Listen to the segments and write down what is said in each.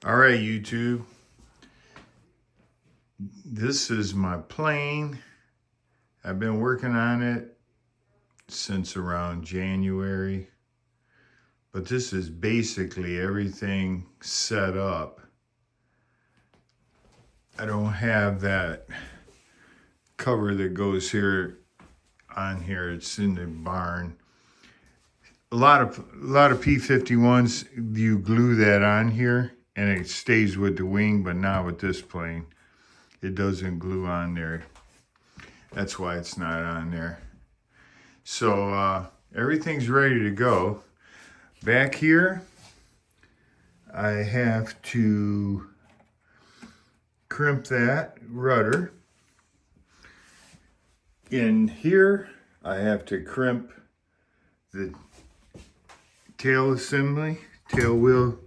All right, YouTube. This is my plane. I've been working on it since around January, but this is basically everything set up. I don't have that cover that goes here on here. It's in the barn. A lot of P-51s, you glue that on here and it stays with the wing, but not with this plane. It doesn't glue on there. That's why it's not on there. So everything's ready to go. Back here, I have to crimp that rudder. In here, I have to crimp the tail assembly, tail wheel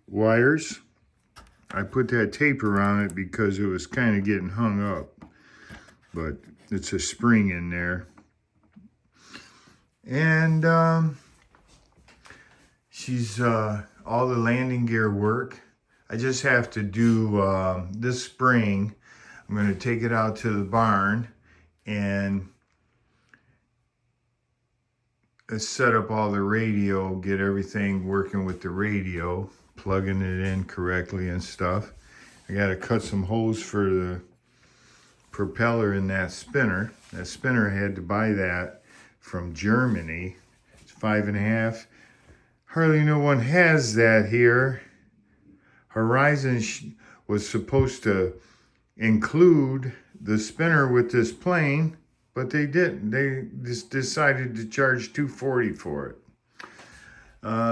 wires. I put that tape around it because it was kind of getting hung up, but it's a spring in there. And she's all the landing gear work. I just have to do this spring. I'm going to take it out to the barn and set up all the radio, get everything working with the radio, plugging it in correctly and stuff. I got to cut some holes for the propeller in that spinner. That spinner, I had to buy that from Germany. It's 5.5. Hardly no one has that here. Horizon was supposed to include the spinner with this plane, but they didn't. They just decided to charge $240 for it.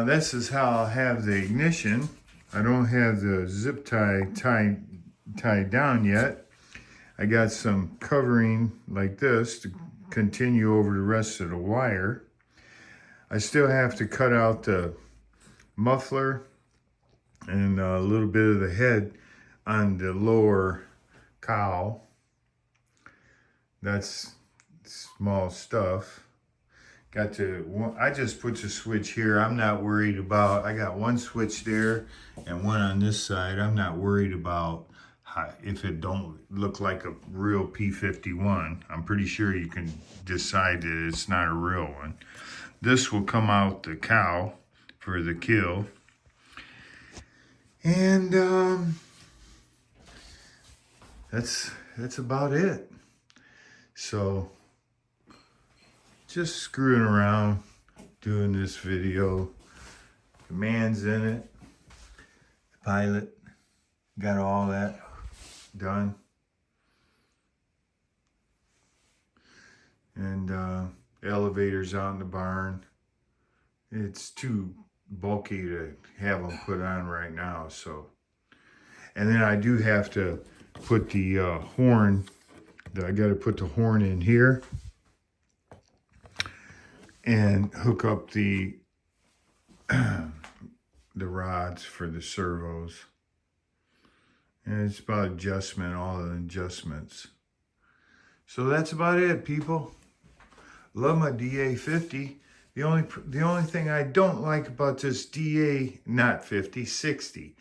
This is how I'll have the ignition. I don't have the zip tie tied down yet. I got some covering like this to continue over the rest of the wire. I still have to cut out the muffler and a little bit of the head on the lower cowl. That's small stuff. I just put the switch here. I'm not worried about, I got one switch there and one on this side. I'm not worried about if it don't look like a real P-51. I'm pretty sure you can decide that it's not a real one. This will come out the cow for the kill. And that's about it. So just screwing around doing this video. The man's in it, the pilot, got all that done. And elevators out in the barn. It's too bulky to have them put on right now, so. And then I do have to put the horn, I gotta put the horn in here and hook up the rods for the servos. And it's about adjustment, all the adjustments. So that's about it, people. Love my DA50. The only thing I don't like about this DA, not 50, 60.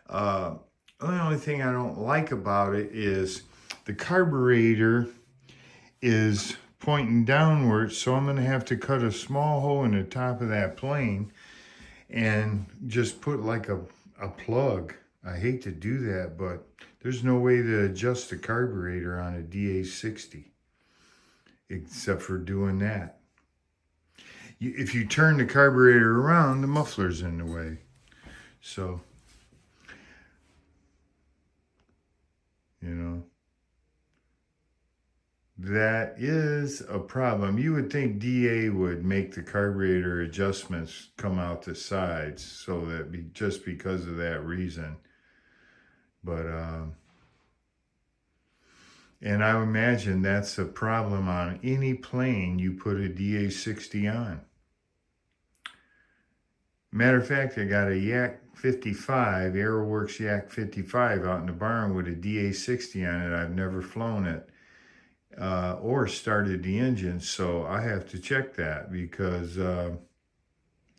The only thing I don't like about it is the carburetor is pointing downward, so I'm going to have to cut a small hole in the top of that plane and just put like a plug. I hate to do that, but there's no way to adjust the carburetor on a DA60 except for doing that. If you turn the carburetor around, the muffler's in the way. So, you know, that is a problem. You would think DA would make the carburetor adjustments come out the sides, so that just because of that reason. But, and I imagine that's a problem on any plane you put a DA60 on. Matter of fact, I got a Yak 55, Aeroworks Yak 55 out in the barn with a DA60 on it. I've never flown it or started the engine, so I have to check that because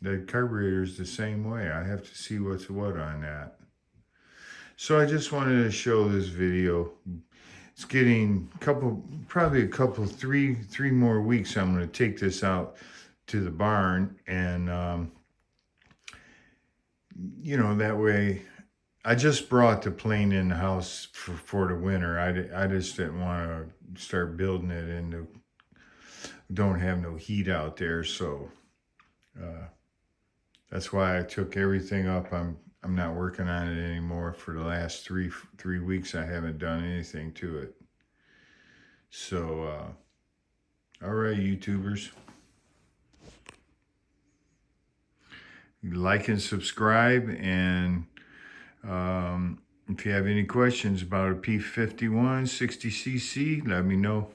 The carburetor is the same way. I have to see what's what on that. So I just wanted to show this video. It's getting probably a couple, three more weeks. I'm going to take this out to the barn, and you know, that way. I just brought the plane in the house for the winter. I just didn't want to start building it into. Don't have no heat out there, so that's why I took everything up. I'm not working on it anymore. For the last three weeks, I haven't done anything to it. So, all right, YouTubers, like and subscribe, and if you have any questions about a P-51 60cc, let me know.